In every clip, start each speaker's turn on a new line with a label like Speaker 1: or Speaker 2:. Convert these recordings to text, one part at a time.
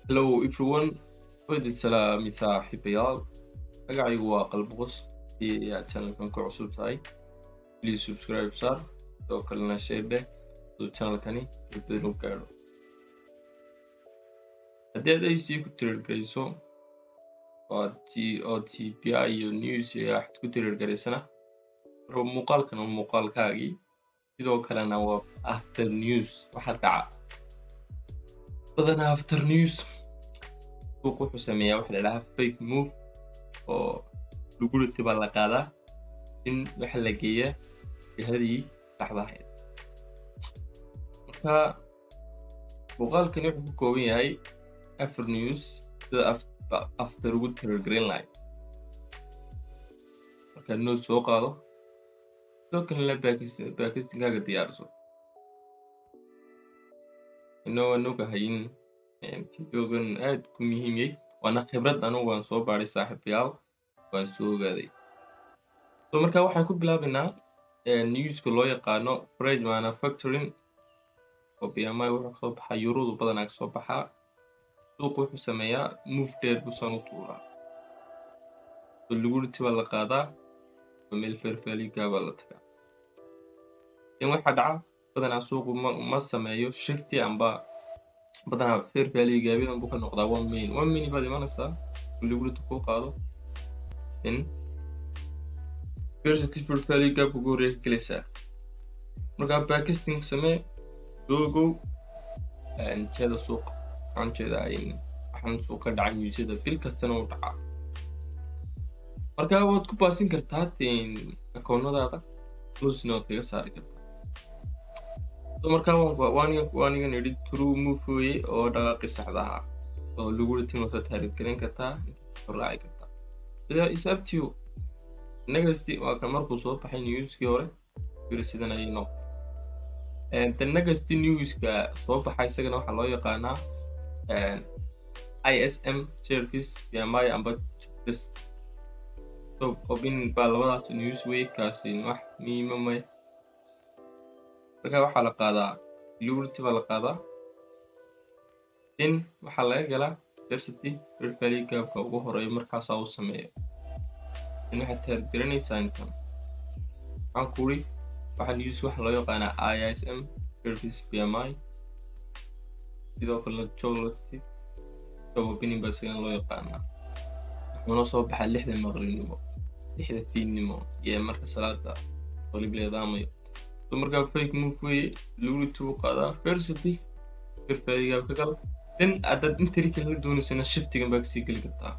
Speaker 1: Hello everyone, ودي سلام saaxiibayaal magacaygu waa qalbqos iyo channelkan ku cusub tahay please subscribe sar oo kalena share dheh oo channelkani inuu gaaro haddii aad IC ku tirtirayso OTPI iyo news aad ku tirtiraysan muuqaalkan oo muuqaalkaagii sidoo kalena waa after news waxa dhaca badanaa after news wuxuu sameeyaa waxa la yiraahdaa fake move oo lagu ritiba la qaadaa in waxa la geeyaa jihadii saxda ahayd marka muuqaalkan wuxuu ka kooban yahay after news sida after ugu tirar green line marka noo soo qaado sidoo kale la baakistingaaga diyaarso inoo ka hayin videogan aad ku muhiimay waana khibrad anigu waan soo baaray saaxiibayaal waan soo ogaaday marka waxaan ku bilaabaynaa newska loo yaqaano freight manufacturing oo PMI wuxuu soo baxay yurudu badanaa soo baxaa suuqu wuxuu sameeyaa move dheer bu sano tuuraa lagu ritiba la qaadaa meel fairfairly gaaba la tagaa in waxa dhaca badanaa suuqu ma sameeyo shifti amba badanaa fairfairly gaabidan buu ka noqdaa 1 minute baad imanaysaa lagu rito ku qaado in fairfairly gaab ugu reekilaysaa marka backisting samee go jeeda suuq aan jeeda in waxaan suuq ka dhacay newsada bil kastana uu dhacaa marka waad ku baasin kartaa akoonnadaada newsna waad kaga saari kartaa marka waan iga nidhi true move way oo dhaqaaqi saxda ah oo lagu ritin wada taariikh garan kartaa raaci kartaa sida isabtiyo negasti waa kan markuu soo baxay newskii hore sidan ay noqon the negasti newska soo baxay isagana waxa loo yaqaanaa ISM service PMI amba so obin baa labadaas news way kaasi wax miimay marka waxa la qaadaa liberty baa la qaadaa in waxa laga galaa diversity fairfairly gaabka ugu horeeyo markaas uu sameeyo in waxa targetinaysaa intan aan kuri waxa news waxa loo yaqaanaa ISM service PMI sidoo kale joloti oo opinion baa sidan loo yaqaanaa wuxuu soo baxay 6 maqribnimo 6 fiidnimo iyo marka salaada oo libleedaamayo marka fake move way lagu rito qaadaa faircity fairfairly gaab ka gal in aad intiri kala doonaysana shiftigan baa sii gali kartaa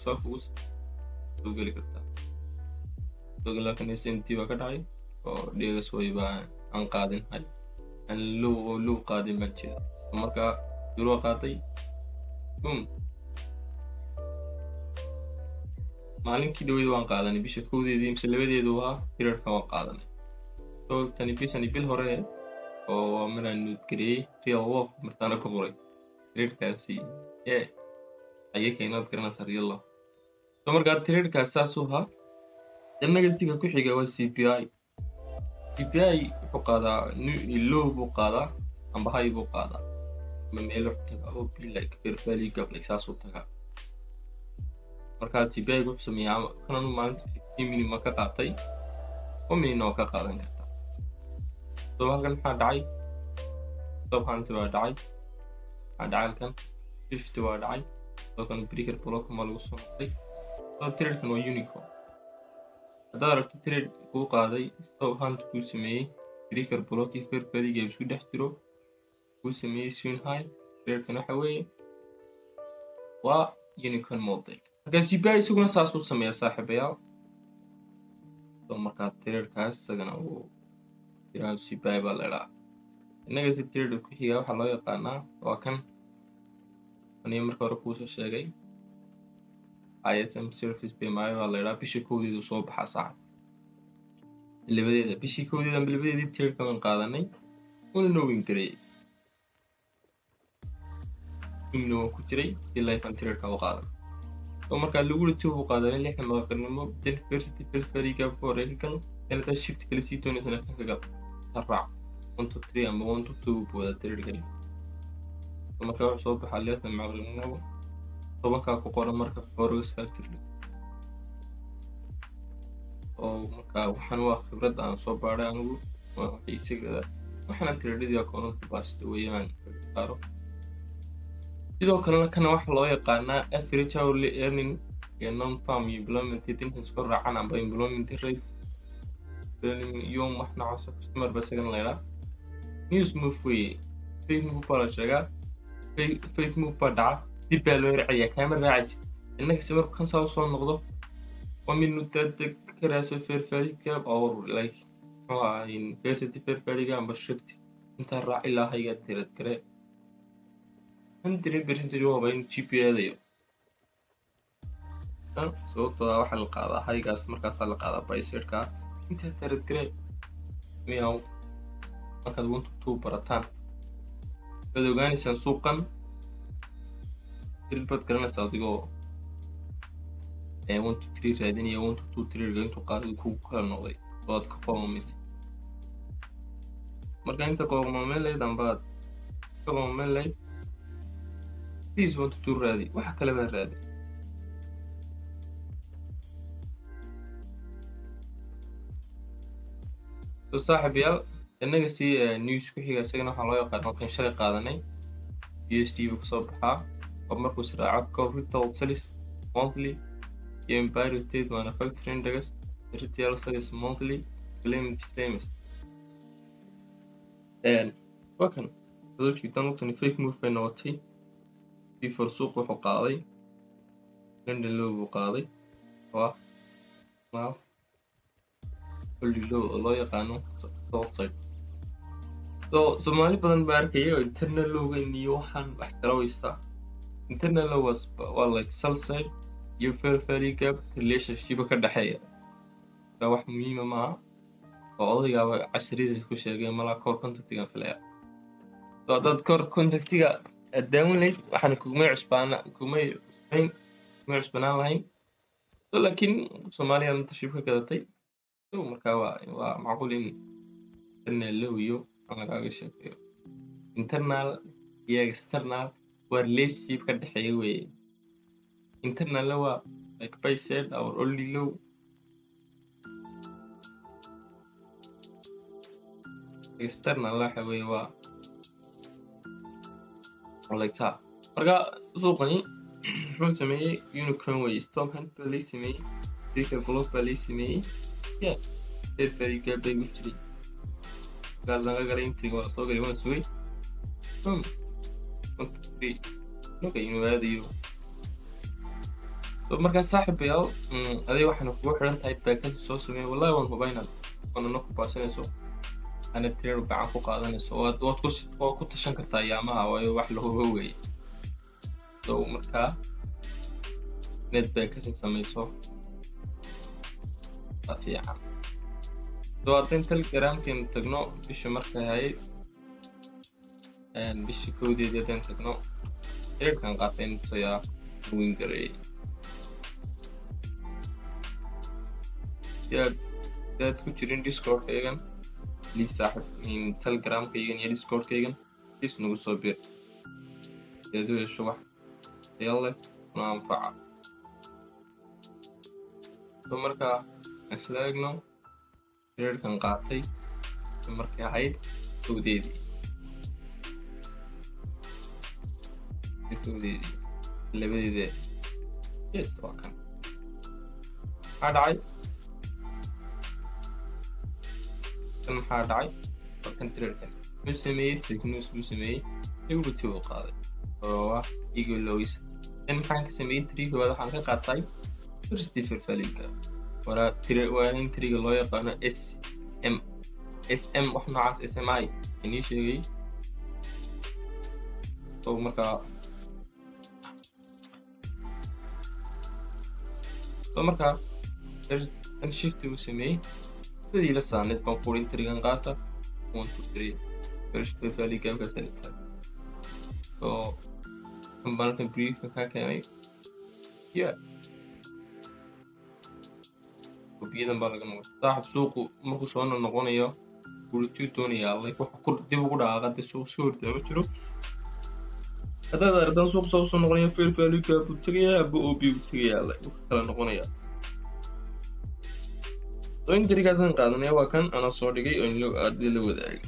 Speaker 1: soo gali kartaa dogala kan SMT baa ka dhacay oo dhiga soo ibaa aan qaadin hay aan loo qaadin ma jiro marka duro qaaday maalinkii dhaweyd waan qaadanay bisha koodeedii mise labadeedu waa periodka waan qaadanay so tani bil hore oo manaan nudgariyay real work martaana ku qoray tradekaasi ayay keenad garanaysaa real love so marka tradekaas saasoo ha negastiga ku xiga waa CPI wuxuu qaadaa low buu qaadaa amba high buu qaadaa ma meel taga oo like fairfairly gaab saasoo taga marka CPI wuxuu sameeyaa kananu maalinta 15 minute ma ka qaatay oo minoo ka qaadan kartaa so halkan maxaa dhacay hanti waa dhacay kan 50 waa dhacay so kan breaker block ma lagu soo noqday so tradekan waa unicorn hadaa aragto trade uu qaaday stop hanti ku sameeyay breaker block iyo fairfairly gaab isku dhex jiro ku sameeyay swing high tradekan waxa weeye waa unicorn model marka CPI isaguna saas u sameeyaa saaxiibayaal so marka tradekaas isagana uu CPI baa la yiraahdaa inaga trade ku xiga waxa loo yaqaanaa waa kan aniga marka hore ku soo sheegay ISM service PMI baa la yiraahdaa bisha koodeedu soo baxa saac labadeeda bishii koodeeda ama labadeedii trade kan qaadanay una knowing garay inuu ku jiray ilaa kan trade ka qaadan so marka lagu rito uu qaadanay 6 maqribnimo diversity fairfairly gaab ku horeeyo inta shift kala sii doonaysan ka gal saraac 1 to 3 ama 1 to 2 booda trade marka wax soo baxa leeyahay macluumaadka tobanka ku qoran marka forex factory oo marka waxaan waa khibrad aan soo baaray anigu waa xiisigada waxaan trade account basta weeyaan qaaro sidoo kale kana wax loo yaqaanaa average hourly earning iyo non farm employment inta isku raacaan amba employment rate يوم احنا عصر customer بس قلنا لا news move way fake move para shaga fake move pada dib baa loo raacaya camera raacay innaga sawir kan soo noqdo waa min muddo karaasay fair value gap or like in basically fair value gap amba shift inta raac ilaa hayga tirad kare 100% waa in GPA dayo sababtoo ah waxa la qaadaa haygaas markaas la qaadaa by side-ka inta tirad kare miyaw markaad wantu barataan bad ogaanaysan suuqan tilbad garanaysa adigoo 1 2 3 raadinaya 1 2 3 intuu qaadi ku kala noqday oo ka fahmaysa marka inta qoomamay dambaad qoomamay please 1 2 raadi waxa kale baa raadi صاحبي إنك سي نيوز كحية سجنا حلايا قادم كان شري قادني USD بكسبها أمرك سرعة كوفي توصلس monthly Empire State Manufacturing Index retail sales monthly claims and وكان هذول شيء تنو فيك موف بينوتي في فرسوق وحقاضي لندن لو وقاضي ما كل لو الله يقانو توصل Somali badan baa arkaya oo internal looga iyo waxaan wax kala weysta internal law was like sell side iyo fair value gap relationship ka dhaxeeya wax muhiim ma aha oo odayga casharadiisa ku sheegay mala core contactiga filaya dad core contactiga adaawnay waxaan kuma cusbaan lahayn laakiin Soomaaliya intashib ka gadatay marka waa macquul in internal law iyo internal iyo external waa relationship ka dhaxeeya weeye internal law like by said or only law external waxa weeye waa like that marka suuqani wuxuu sameeyay unicorn way stop hand police sameeyay dika block police sameeyay yeah very good big tree gazanga garin tigo soo galay waan sugay okay okay inuu aadayo so marka saaxiibayaal aday waxaan ku xiran tahay package soo sameeyay wallahi waan hubaynaa waan ku baasanayso أنا ترى بعرف قاعدين السواد وكنت شنكر أيامها وواحد له هو سو مركا نت باكس نسميه سو طفيعة سو أتين تلقرام كم تجنو بيش مركا هاي بيش كودي ديتين تجنو إيه كان قاتين سيا وينجري يا تكون ديسكورد إيجان لي صاحب من تليجرام كيجن يا ديسكورد كيجن اسمه صبير يدو الشبح يلا ما نفع مركا اسلاغنا غير كان قاطي مركا هايد وديدي اللي بدي يس وكان هذا عايز maxaa dhacay kan tirarkan musamee techniques musamee igu tiyo qaaday oo igu lois in maxaan ka sameeyay triga waxaan ka qaatay first falinka wara in triga loo yaqaan SM wax noocaas SMI inii sheegay oo marka in shift musamee بدي لسه نتبع فورين تريجان قاطع 1 2 3 first فالي كم كسرت so كمبارك بريف كاكاي يا وبيدا بالغنا صاحب سوق مركو سونا نقونيا ولتو تونيا الله wax ku dib ugu dhaaqada soo suurta ma jiro هذا أردن سوق صوص نغنية في الفاليكا بتريا بأوبي بتريا لا كلا نغنية وين تريكاسن قادنيا وكان أنا صوري إن لو أدي لو ذاك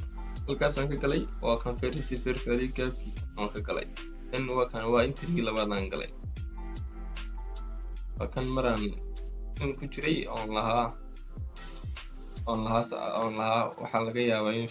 Speaker 1: الكاسن كلي وكان في الفاليكا في أنا كلي إن وكان وين تري لبعضان كلي وكان مران إن كتري أون لها وحلقة يا وين